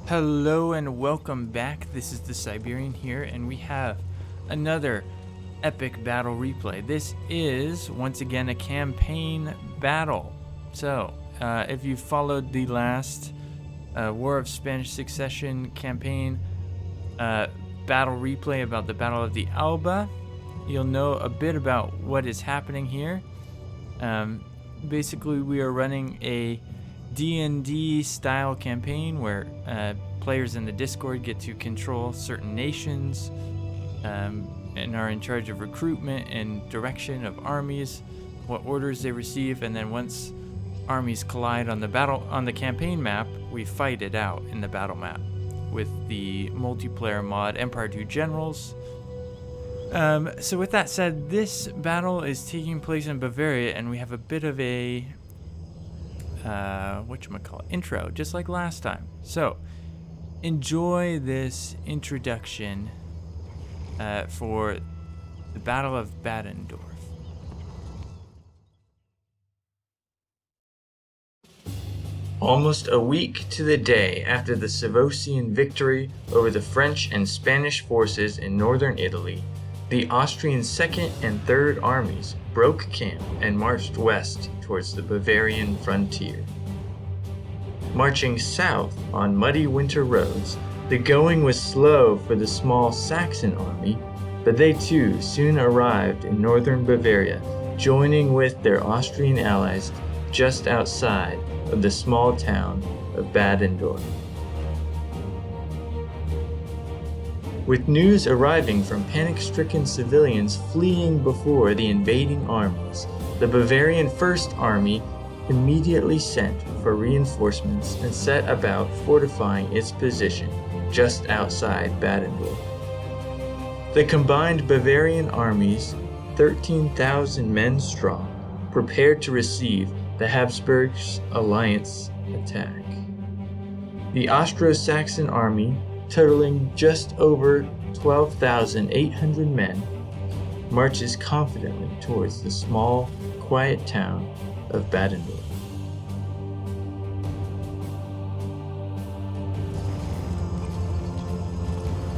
Hello and welcome back. This is the Siberian here, and we have another epic battle replay. This is once again a campaign battle. So, if you followed the last War of Spanish Succession campaign battle replay about the Battle of the Alba, you'll know a bit about what is happening here. Basically, we are running a D&D style campaign where players in the Discord get to control certain nations and are in charge of recruitment and direction of armies, what orders they receive, and then once armies collide on the campaign map, we fight it out in the battle map with the multiplayer mod Empire 2 Generals. So with that said, this battle is taking place in Bavaria, and we have a bit of a intro, just like last time. So enjoy this introduction for the Battle of Endorf. Almost a week to the day after the Savosian victory over the French and Spanish forces in northern Italy, the Austrian 2nd and 3rd armies broke camp and marched west towards the Bavarian frontier. Marching south on muddy winter roads, the going was slow for the small Saxon army, but they too soon arrived in northern Bavaria, joining with their Austrian allies just outside of the small town of Endorf. With news arriving from panic-stricken civilians fleeing before the invading armies, the Bavarian First Army immediately sent for reinforcements and set about fortifying its position just outside Endorf. The combined Bavarian armies, 13,000 men strong, prepared to receive the Habsburgs' alliance attack. The Austro-Saxon army, totaling just over 12,800 men, marches confidently towards the small, quiet town of Endorf.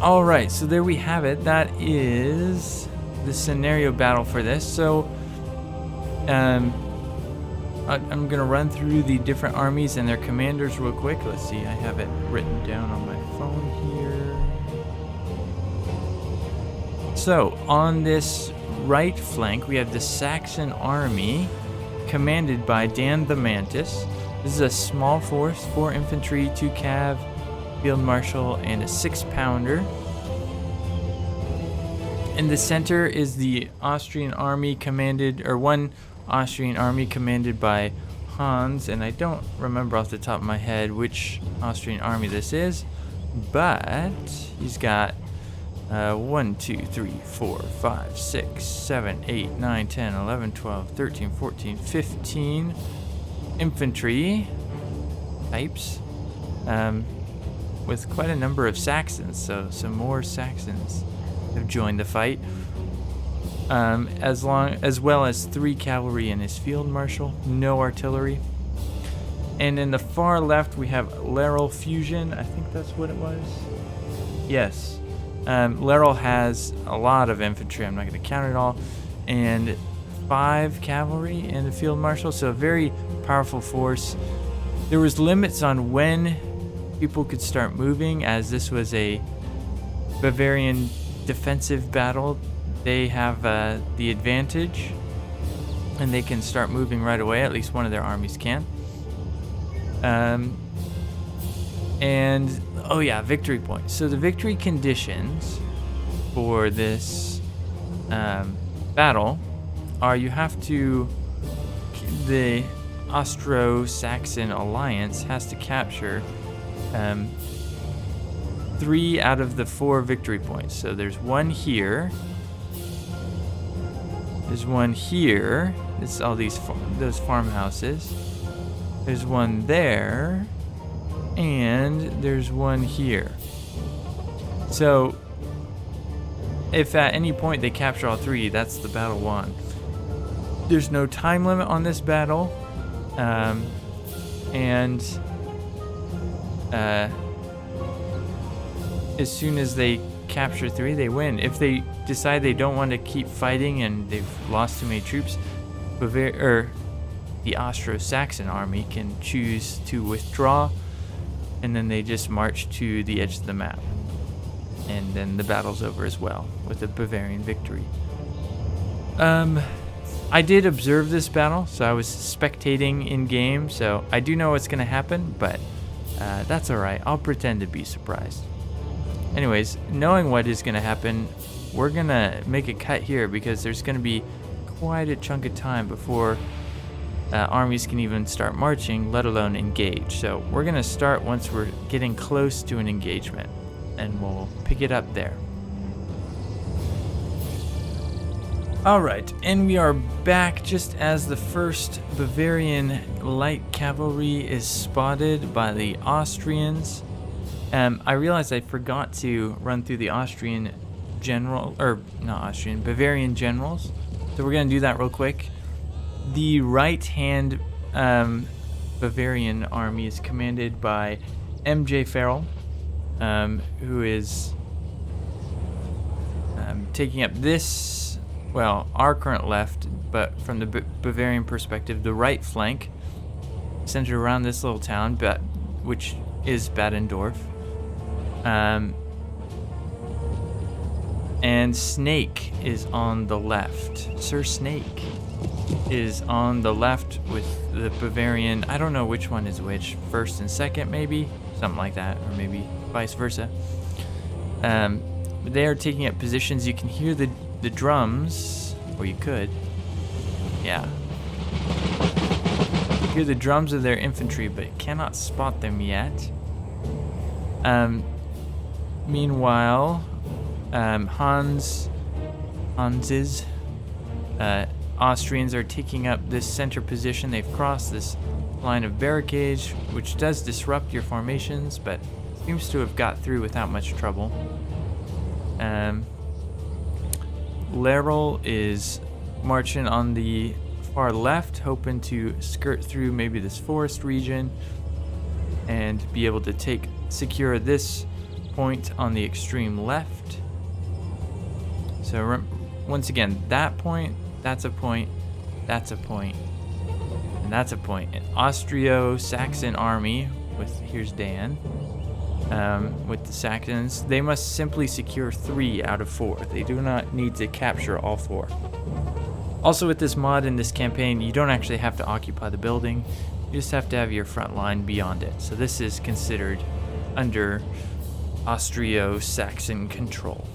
All right, so there we have it. That is the scenario battle for this. So I'm going to run through the different armies and their commanders real quick. Let's see, I have it written down on my phone here. So on this right flank, we have the Saxon army commanded by Dan the Mantis. This is a small force, 4 infantry, 2 cav, field marshal, and a 6-pounder. In the center is the Austrian army commanded, or one Austrian army commanded by Hans, and I don't remember off the top of my head which Austrian army this is, but he's got 1, 2, 3, 4, 5, 6, 7, 8, 9, 10, 11, 12, 13, 14, 15 infantry types, with quite a number of Saxons, so some more Saxons have joined the fight, as well as 3 cavalry and his field marshal, no artillery. And in the far left we have Laurel Fusion, I think that's what it was. Yes, Laurel has a lot of infantry, I'm not going to count it all, and 5 cavalry and a field marshal, so a very powerful force. There was limits on when people could start moving, as this was a Bavarian defensive battle. They have the advantage, and they can start moving right away. At least one of their armies can. And oh yeah, victory points. So the victory conditions for this battle are the Austro-Saxon alliance has to capture 3 out of the 4 victory points. So there's one here. There's one here. It's all those farmhouses. There's one there, and there's one here. So if at any point they capture all 3, that's the battle won. There's no time limit on this battle, and as soon as they capture 3, they win. If they decide they don't want to keep fighting and they've lost too many troops, the Austro-Saxon army can choose to withdraw, and then they just march to the edge of the map. And then the battle's over as well, with a Bavarian victory. I did observe this battle, so I was spectating in game, so I do know what's going to happen, but that's alright. I'll pretend to be surprised. Anyways, knowing what is going to happen, we're going to make a cut here because there's going to be quite a chunk of time before armies can even start marching, let alone engage. So we're going to start once we're getting close to an engagement, and we'll pick it up there. Alright, and we are back just as the first Bavarian light cavalry is spotted by the Austrians. I realized I forgot to run through the Bavarian generals. So we're going to do that real quick. The right-hand Bavarian army is commanded by M.J. Farrell, who is taking up this, well, our current left, but from the Bavarian perspective, the right flank, centered around this little town, which is Bad Endorf. And Snake is on the left. Sir Snake is on the left with the Bavarian. I don't know which one is which. First and second, maybe? Something like that. Or maybe vice versa. They are taking up positions. You can hear the drums. Or you could. Yeah. You hear the drums of their infantry, but cannot spot them yet. Meanwhile, Hans's Austrians are taking up this center position. They've crossed this line of barricades, which does disrupt your formations, but seems to have got through without much trouble. Laurel is marching on the far left, hoping to skirt through maybe this forest region and be able to secure this point on the extreme left. So once again, that point, that's a point, that's a point, and that's a point. An Austro-Saxon army here's Dan, with the Saxons, they must simply secure 3 out of 4. They do not need to capture all 4. Also, with this mod in this campaign, you don't actually have to occupy the building. You just have to have your front line beyond it. So this is considered under Austro-Saxon control.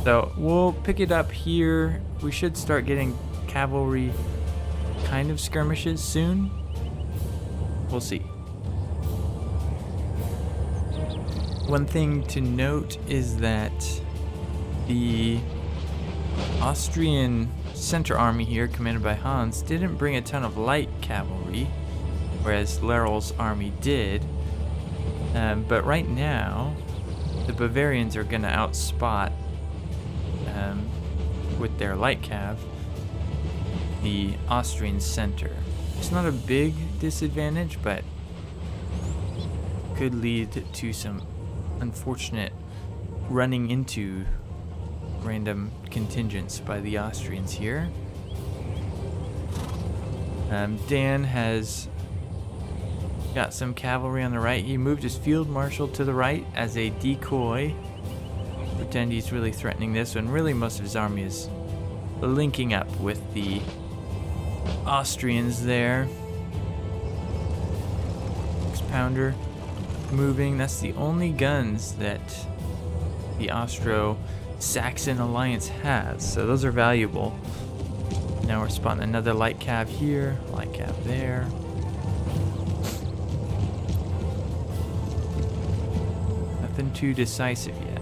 So we'll pick it up here. We should start getting cavalry kind of skirmishes soon. We'll see. One thing to note is that the Austrian center army here, commanded by Hans, didn't bring a ton of light cavalry, whereas Laurel's army did. But right now, the Bavarians are going to outspot, with their light cav, the Austrian center. It's not a big disadvantage, but could lead to some unfortunate running into random contingents by the Austrians here. Dan has got some cavalry on the right. He moved his field marshal to the right as a decoy. Pretend he's really threatening this, when really most of his army is linking up with the Austrians there. 6-pounder moving. That's the only guns that the Austro-Saxon alliance has, so those are valuable. Now we're spotting another light cav here, light cav there. Nothing too decisive yet.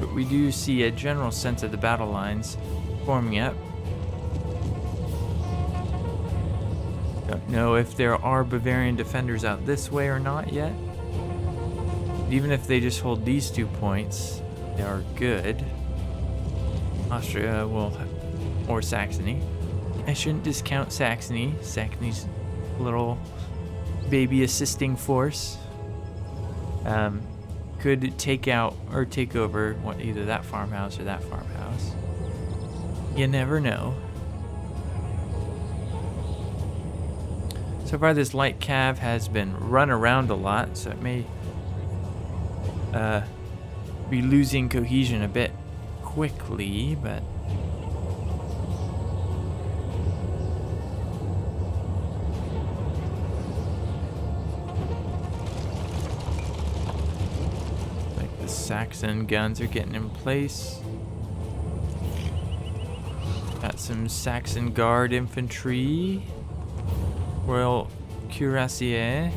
But we do see a general sense of the battle lines forming up. Don't know if there are Bavarian defenders out this way or not yet. Even if they just hold these 2 points, they are good. Austria will, or Saxony, I shouldn't discount Saxony. Saxony's little baby assisting force could take out or take over either that farmhouse or that farmhouse. You never know. So far, this light cav has been run around a lot, so it may be losing cohesion a bit quickly, but like the Saxon guns are getting in place. Got some Saxon Guard infantry. Royal Cuirassier.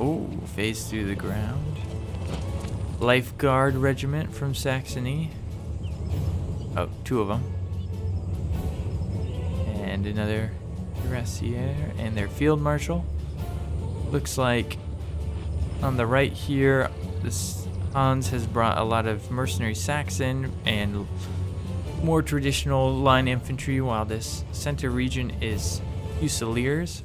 Oh, phase through the ground. Lifeguard regiment from Saxony. Oh, 2 of them. And another Cuirassier and their field marshal. Looks like on the right here, this Hans has brought a lot of mercenary Saxon and more traditional line infantry, while this center region is Fusiliers.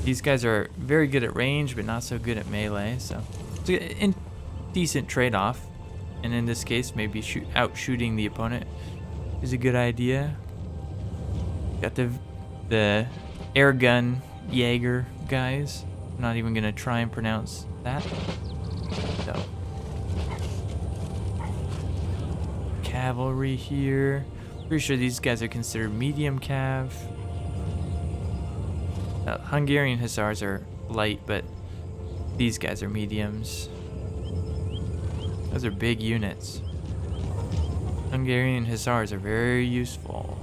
These guys are very good at range, but not so good at melee, so it's a decent trade-off. And in this case, maybe out-shooting the opponent is a good idea. Got the air gun Jaeger guys. I'm not even gonna try and pronounce that. So cavalry here. Pretty sure these guys are considered medium cav. Hungarian hussars are light, but these guys are mediums. Those are big units. Hungarian hussars are very useful.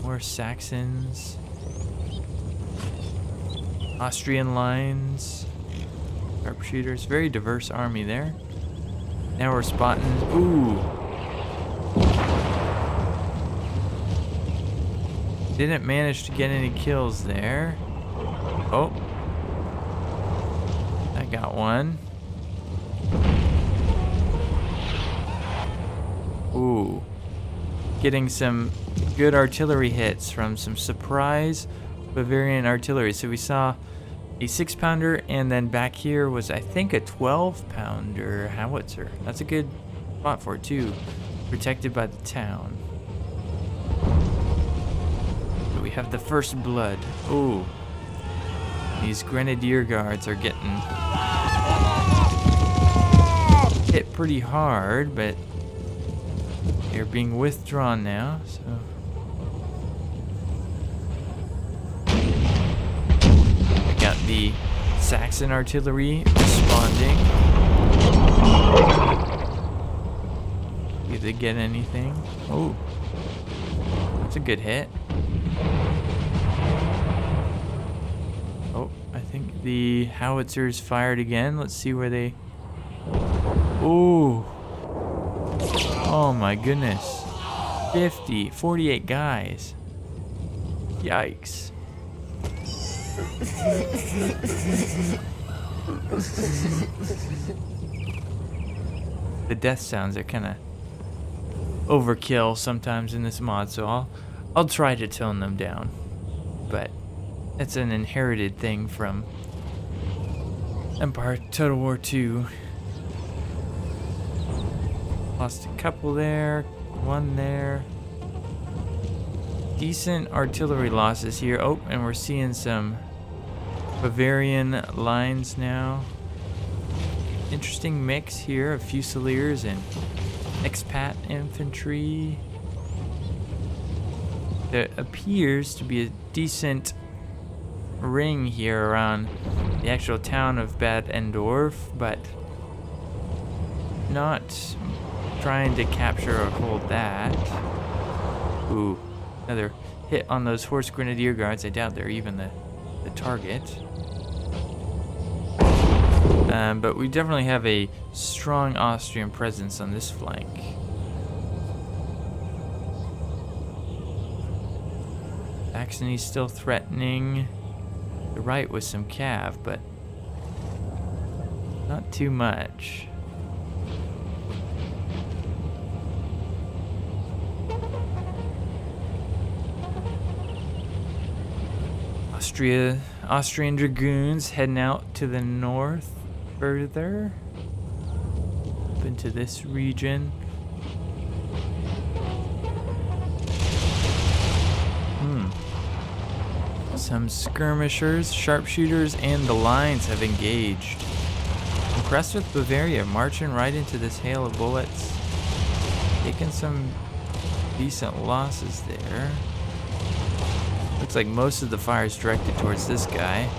More Saxons. Austrian lines. Sharpshooters. Very diverse army there. Now we're spotting... Ooh! Didn't manage to get any kills there. Oh. I got one. Ooh. Getting some good artillery hits from some surprise Bavarian artillery. So we saw a 6-pounder, and then back here was, I think, a 12-pounder howitzer. That's a good spot for it, too. Protected by the town. We have the first blood. Ooh. These grenadier guards are getting hit pretty hard, but they're being withdrawn now, so. We got the Saxon artillery responding. Did they get anything? Oh. That's a good hit. Oh, I think the howitzers fired again. Let's see where they... Ooh. Oh my goodness. 48 guys. Yikes. The death sounds are kind of overkill sometimes in this mod, so I'll try to tone them down. But it's an inherited thing from Empire Total War 2. Lost a couple there, one there. Decent artillery losses here. Oh, and we're seeing some Bavarian lines now. Interesting mix here of Fusiliers and expat infantry. There appears to be a decent ring here around the actual town of Bad Endorf, but not trying to capture or hold that. Ooh, another hit on those horse grenadier guards. I doubt they're even the target. But we definitely have a strong Austrian presence on this flank. Saxony's still threatening the right with some cav, but not too much. Austrian dragoons heading out to the north further. Up into this region. Some skirmishers, sharpshooters, and the lines have engaged. Impressed with Bavaria, marching right into this hail of bullets. Taking some decent losses there. Looks like most of the fire is directed towards this guy.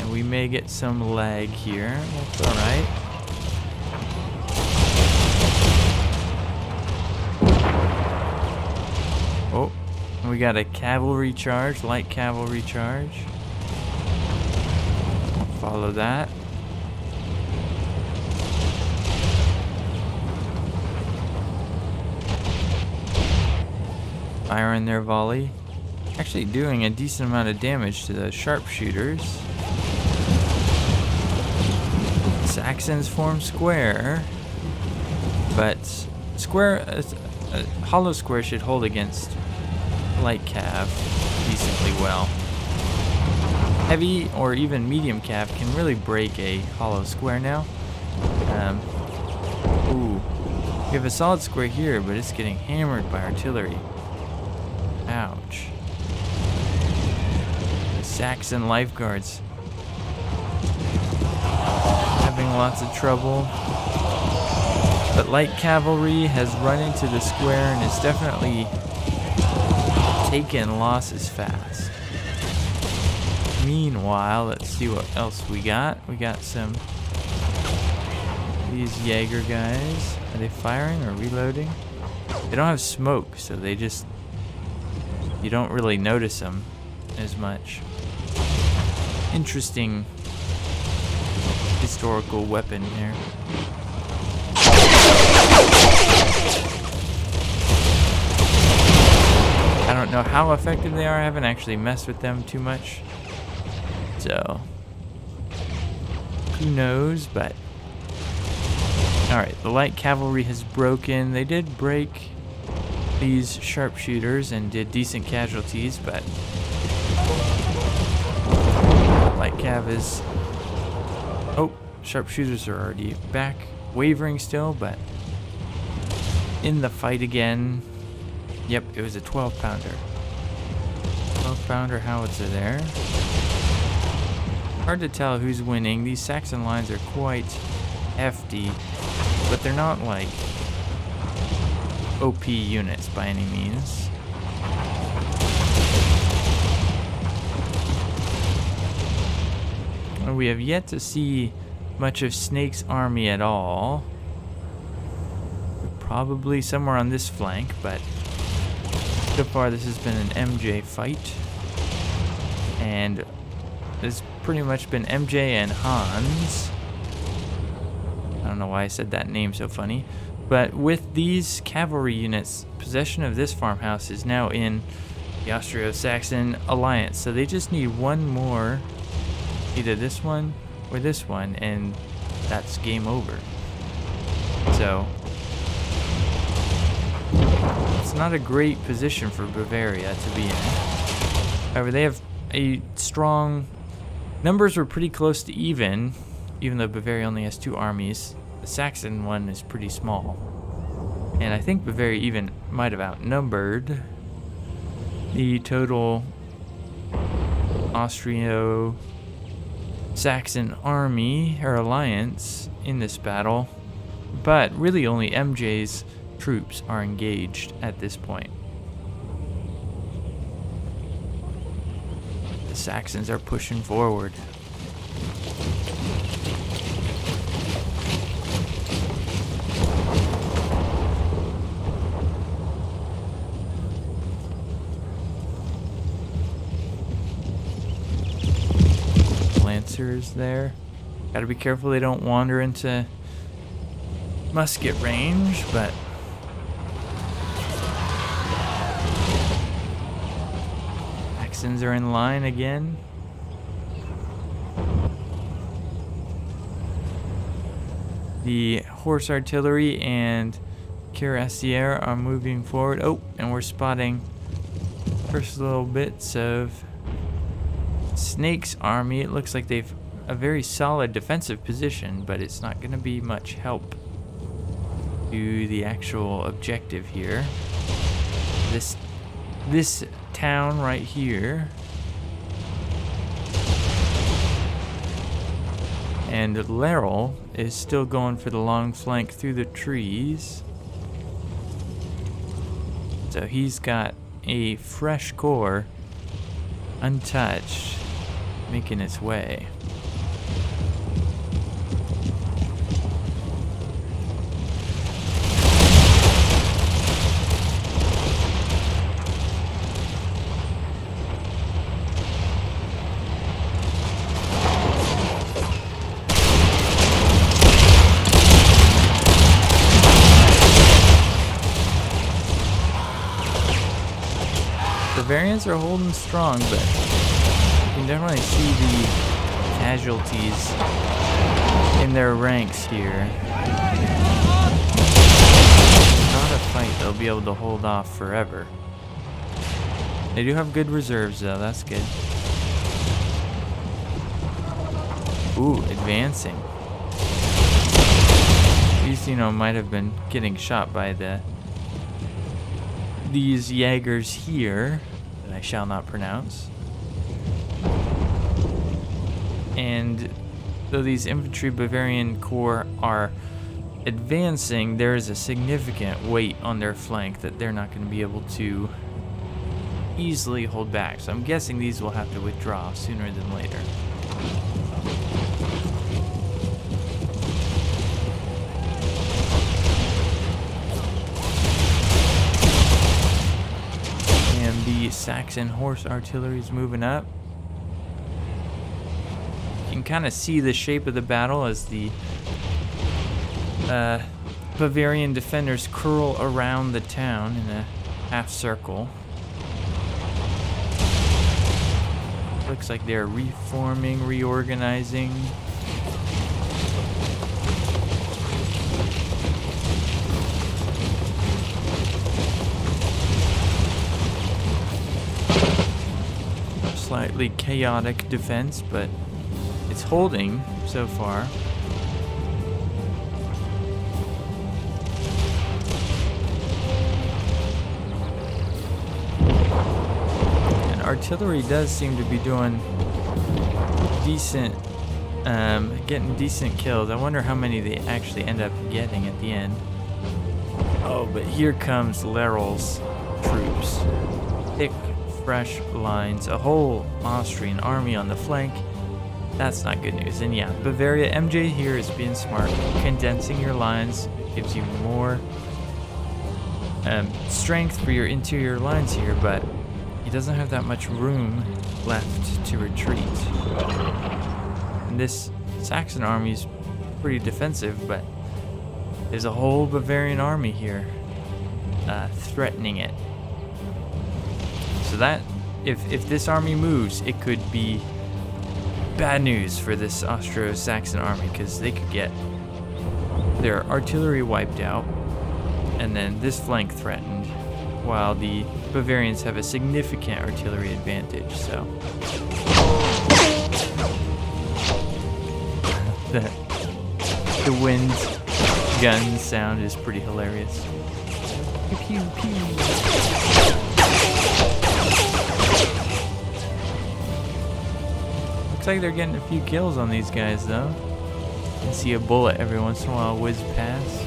And we may get some lag here. That's alright. Oh, we got a cavalry charge, light cavalry charge. Follow that. Firing their volley. Actually doing a decent amount of damage to the sharpshooters. Saxons form square. But square, a hollow square should hold against light cav decently well. Heavy or even medium cav can really break a hollow square now. Ooh, we have a solid square here, but it's getting hammered by artillery. Ouch. The Saxon lifeguards having lots of trouble. But light cavalry has run into the square and is definitely taken losses fast. Meanwhile, let's see what else we got. We got some these Jaeger guys. Are they firing or reloading? They don't have smoke, so they just, you don't really notice them as much. Interesting historical weapon here. I don't know how effective they are. I haven't actually messed with them too much. So, who knows, but... Alright, the light cavalry has broken. They did break these sharpshooters and did decent casualties, but... Light cav is... Oh, sharpshooters are already back. Wavering still, but... in the fight again. Yep, it was a 12-pounder. 12-pounder howitzer there. Hard to tell who's winning. These Saxon lines are quite hefty, but they're not like OP units by any means. We have yet to see much of Snake's army at all. Probably somewhere on this flank, but so far this has been an MJ fight. And it's pretty much been MJ and Hans. I don't know why I said that name so funny. But with these cavalry units, possession of this farmhouse is now in the Austro-Saxon alliance. So they just need one more, either this one or this one, and that's game over. So it's not a great position for Bavaria to be in. However, they have a strong... Numbers were pretty close to even though Bavaria only has 2 armies. The Saxon one is pretty small. And I think Bavaria even might have outnumbered the total Austro-Saxon army, or alliance, in this battle. But really only MJ's troops are engaged at this point. The Saxons are pushing forward. Lancers there. Gotta be careful they don't wander into musket range, but Saxons are in line again. The horse artillery and cuirassier are moving forward. Oh, and we're spotting first little bits of Snake's army. It looks like they've a very solid defensive position, but it's not going to be much help to the actual objective here. This town right here. And Laryl is still going for the long flank through the trees. So he's got a fresh core, untouched, making its way. Bavarians are holding strong, but you can definitely see the casualties in their ranks here. Not a fight they'll be able to hold off forever. They do have good reserves though, that's good. Ooh, advancing. These, might have been getting shot by these Jaegers here, that I shall not pronounce. And though these infantry Bavarian corps are advancing, there is a significant weight on their flank that they're not going to be able to easily hold back. So I'm guessing these will have to withdraw sooner than later. The Saxon horse artillery is moving up. You can kind of see the shape of the battle as the Bavarian defenders curl around the town in a half circle. Looks like they're reforming, reorganizing. Slightly chaotic defense, but it's holding so far. And artillery does seem to be doing decent, getting decent kills. I wonder how many they actually end up getting at the end. Oh, but here comes Laryl's troops. Thick, fresh lines, a whole Austrian army on the flank. That's not good news. And yeah, Bavaria MJ here is being smart. Condensing your lines gives you more strength for your interior lines here, but he doesn't have that much room left to retreat. And this Saxon army is pretty defensive, but there's a whole Bavarian army here threatening it. So that, if this army moves, it could be bad news for this Austro-Saxon army, because they could get their artillery wiped out, and then this flank threatened, while the Bavarians have a significant artillery advantage. So the wind gun sound is pretty hilarious. Pew pew pew. Looks like they're getting a few kills on these guys, though. You can see a bullet every once in a while whiz past.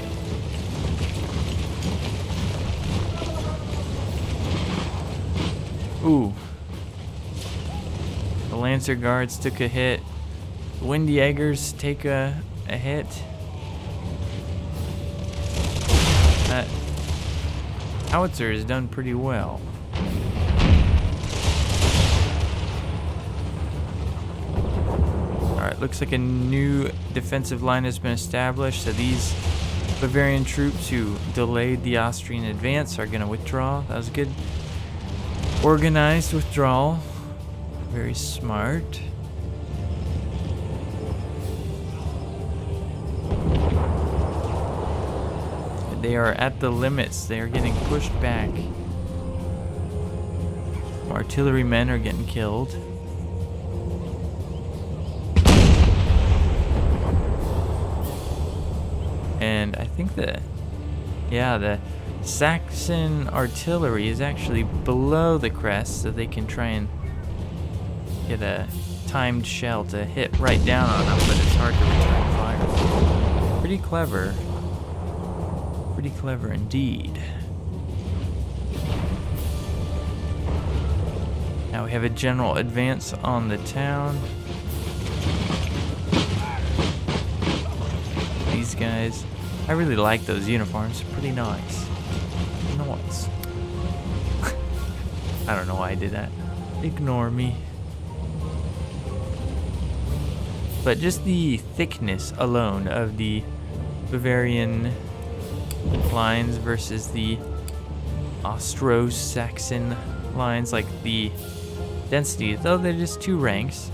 Ooh. The Lancer Guards took a hit. The Wind Jaegers take a hit. That howitzer has done pretty well. Looks like a new defensive line has been established, so these Bavarian troops who delayed the Austrian advance are going to withdraw. That was a good organized withdrawal. Very smart. They are at the limits. They are getting pushed back. Artillerymen are getting killed. And I think the Saxon artillery is actually below the crest, so they can try and get a timed shell to hit right down on them, but it's hard to return fire. Pretty clever. Pretty clever indeed. Now we have a general advance on the town. These guys, I really like those uniforms. Pretty nice. Nice. I don't know why I did that. Ignore me. But just the thickness alone of the Bavarian lines versus the Austro-Saxon lines, like the density, though they're just 2 ranks,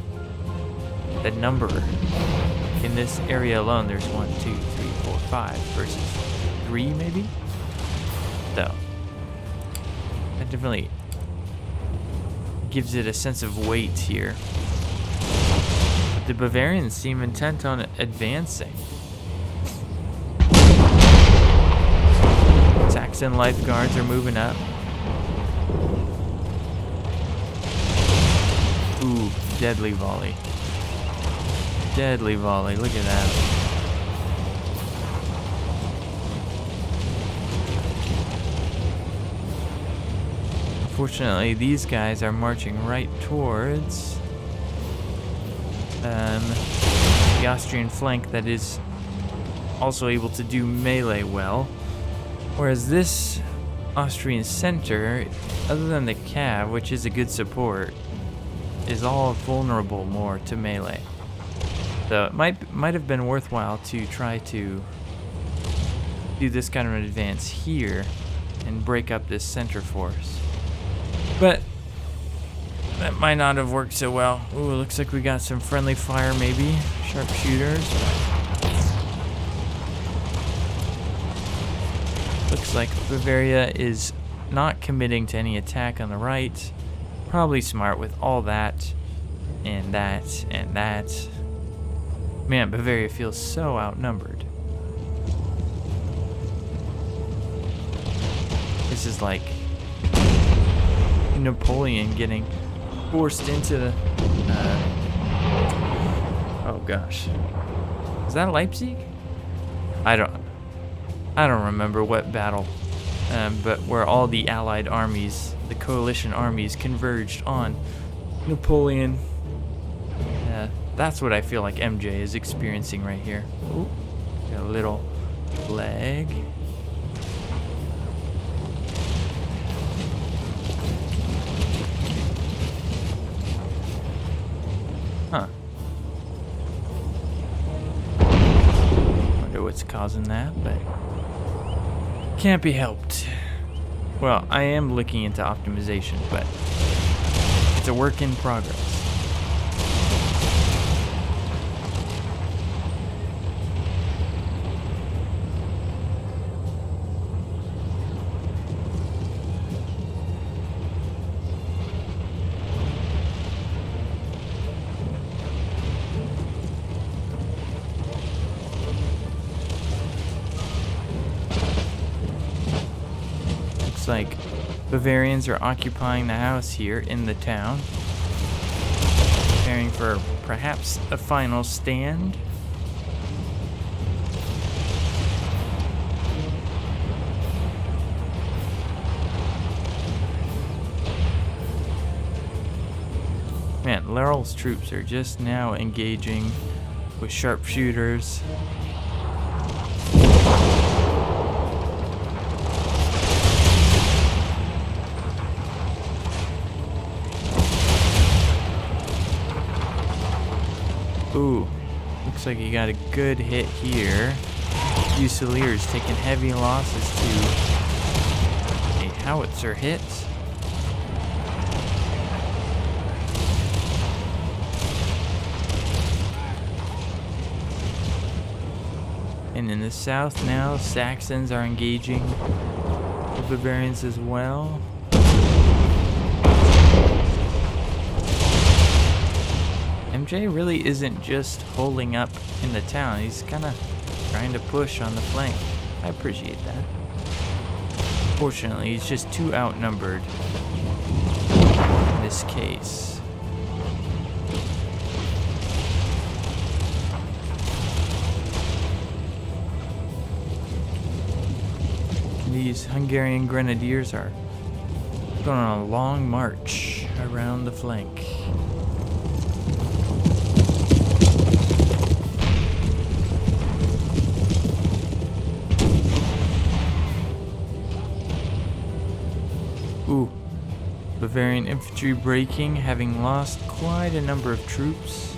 the number in this area alone, there's 1, 2, 3, 4, 5 versus 3 maybe? So, that definitely gives it a sense of weight here. The Bavarians seem intent on advancing. Saxon life guards are moving up. Ooh, deadly volley. Deadly volley, look at that. Unfortunately, these guys are marching right towards the Austrian flank that is also able to do melee well, whereas this Austrian center, other than the cav, which is a good support, is all vulnerable more to melee. So it might have been worthwhile to try to do this kind of an advance here and break up this center force, but that might not have worked so well. Ooh, looks like we got some friendly fire maybe. Sharpshooters. Looks like Bavaria is not committing to any attack on the right. Probably smart with all that and that and that. Man, Bavaria feels so outnumbered. This is like Napoleon getting forced into the oh gosh, is that Leipzig? I don't remember what battle, but where all the allied armies, the coalition armies, converged on Napoleon. That's what I feel like MJ is experiencing right here. Ooh, got a little lag. Huh. Wonder what's causing that, but can't be helped. Well, I am looking into optimization, but it's a work in progress. Like Bavarians are occupying the house here in the town, preparing for perhaps a final stand. Man, Laurel's troops are just now engaging with sharpshooters. Ooh, looks like you got a good hit here. Fusiliers taking heavy losses to a howitzer hit. And in the south now, Saxons are engaging the Bavarians as well. MJ really isn't just holding up in the town. He's kind of trying to push on the flank. I appreciate that. Fortunately, he's just too outnumbered in this case. These Hungarian grenadiers are going on a long march around the flank. Ooh, Bavarian infantry breaking, having lost quite a number of troops.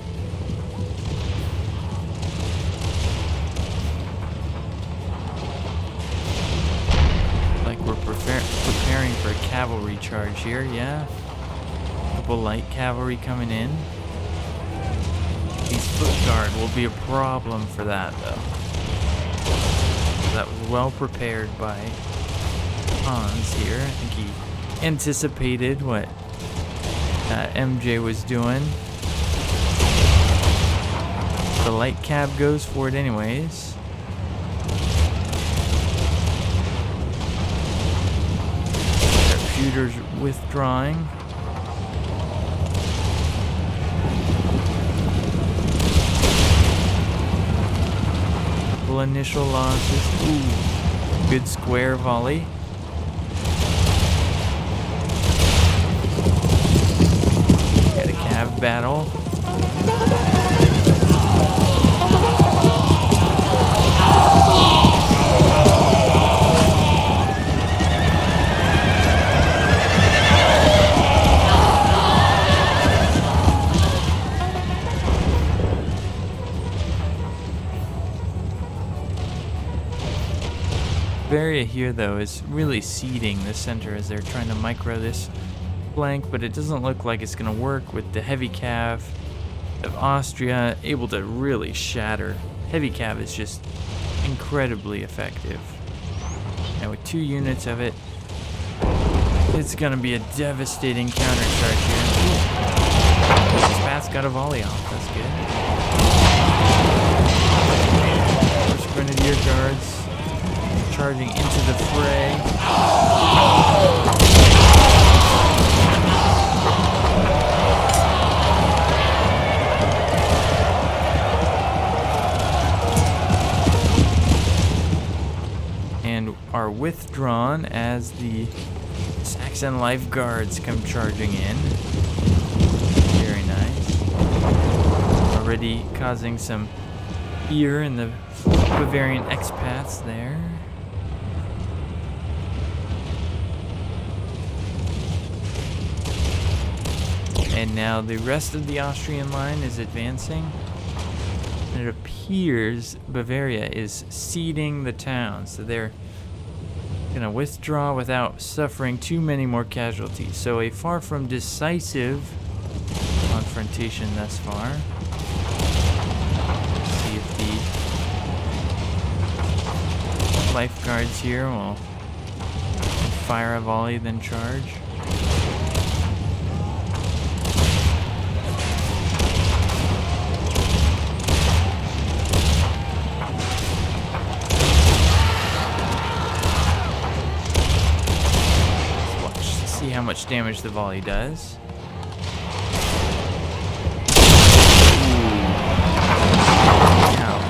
Like we're preparing for a cavalry charge here, yeah. A couple light cavalry coming in. These foot guard will be a problem for that, though. So that was well prepared by Hans here. I think he anticipated what MJ was doing. The light cab goes for it anyways. Sharpshooters withdrawing. Couple initial losses. Ooh, good square volley. Battle. Bavaria here, though, is really seeding the center as they're trying to micro this flank, but it doesn't look like it's going to work with the heavy cav of Austria able to really shatter. Heavy cav is just incredibly effective. And with 2 units of it, it's going to be a devastating countercharge here. Spats got a volley off. That's good. First Grenadier Guards charging into the fray. And are withdrawn as the Saxon Life Guards come charging in. Very nice. Already causing some fear in the Bavarian expats there. And now the rest of the Austrian line is advancing. And it appears Bavaria is ceding the town, so they're going to withdraw without suffering too many more casualties. So a far from decisive confrontation thus far. Let's see if the lifeguards here will fire a volley, then charge. How much damage the volley does. Ouch.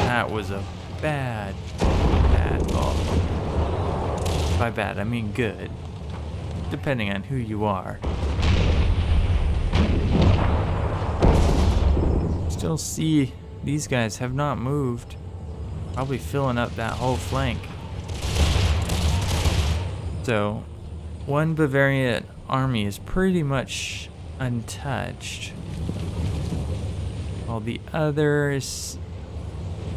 That was a bad volley. By bad, I mean good, depending on who you are. Still see these guys have not moved. Probably filling up that whole flank. So, one Bavarian army is pretty much untouched, while the others,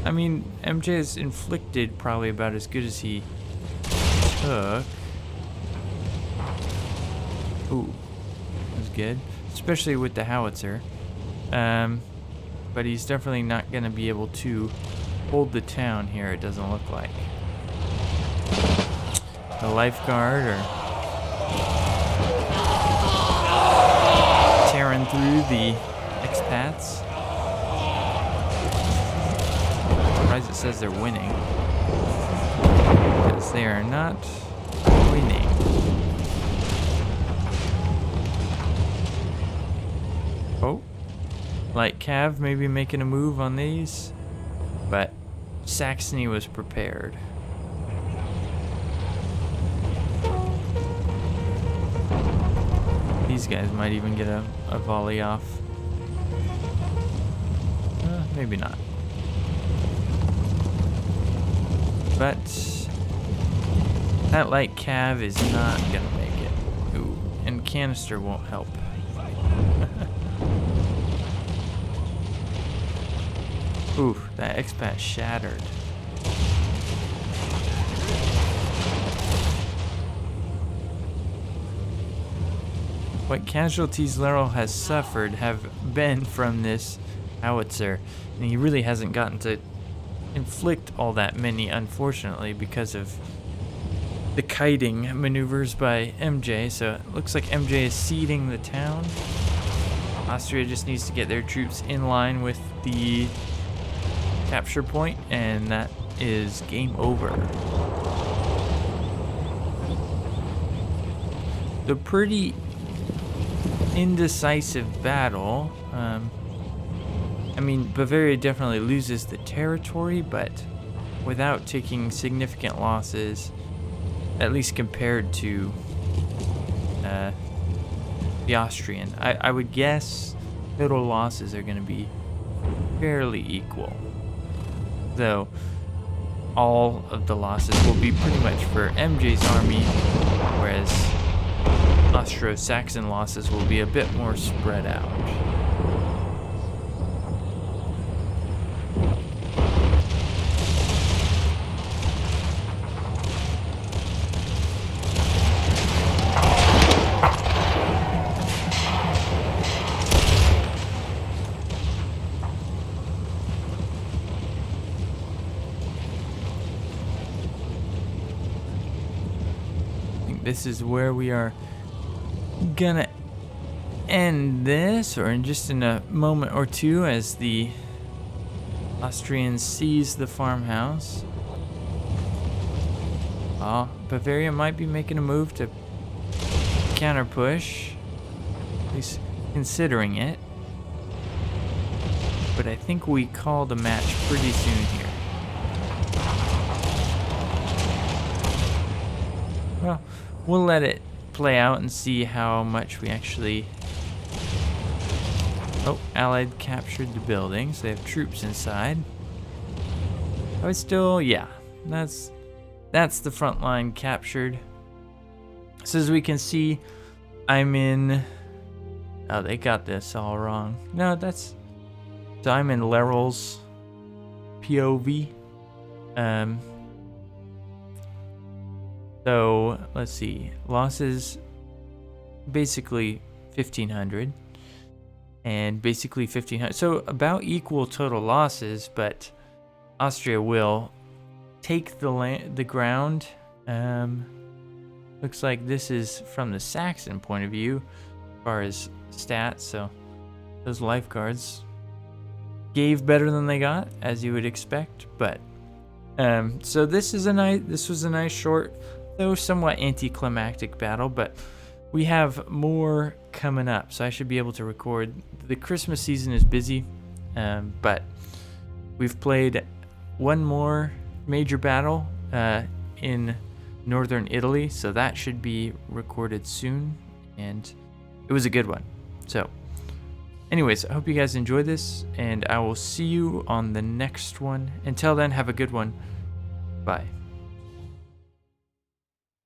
I mean, MJ has inflicted probably about as good as he took. Ooh, that was good, especially with the howitzer. but he's definitely not going to be able to hold the town here, it doesn't look like. The lifeguard are tearing through the expats. Surprised it says they're winning, because they are not winning. Oh, Light Cav maybe making a move on these, but Saxony was prepared. These guys might even get a volley off. Maybe not. But that light cav is not gonna make it. Ooh, and canister won't help. Ooh, that expat shattered. What casualties Laurel has suffered have been from this howitzer, and he really hasn't gotten to inflict all that many, unfortunately, because of the kiting maneuvers by MJ. So it looks like MJ is ceding the town. Austria just needs to get their troops in line with the capture point, and that is game over. The pretty indecisive battle. I mean, Bavaria definitely loses the territory, but without taking significant losses, at least compared to the Austrian. I would guess total losses are going to be fairly equal, though all of the losses will be pretty much for MJ's army, whereas Austro-Saxon losses will be a bit more spread out. This is where we are gonna end this, or in just in a moment or two, as the Austrians seize the farmhouse. Oh, Bavaria might be making a move to counter push, at least considering it, but I think we call the match pretty soon here. Well, we'll let it play out and see how much we actually... Oh, Allied captured the building, so they have troops inside. I would still... Yeah, that's the front line captured. So as we can see, I'm in... Oh, they got this all wrong. No, that's... So I'm in Lerel's POV. So, let's see. Losses, basically 1,500. And basically 1,500. So, about equal total losses, but Austria will take the ground. Looks like this is from the Saxon point of view, as far as stats. So, those lifeguards gave better than they got, as you would expect. But, so this was a nice short, though somewhat anticlimactic battle, but we have more coming up, so I should be able to record. The Christmas season is busy, but we've played one more major battle in northern Italy, so that should be recorded soon, and it was a good one. So anyways, I hope you guys enjoyed this, and I will see you on the next one. Until then, have a good one. Bye.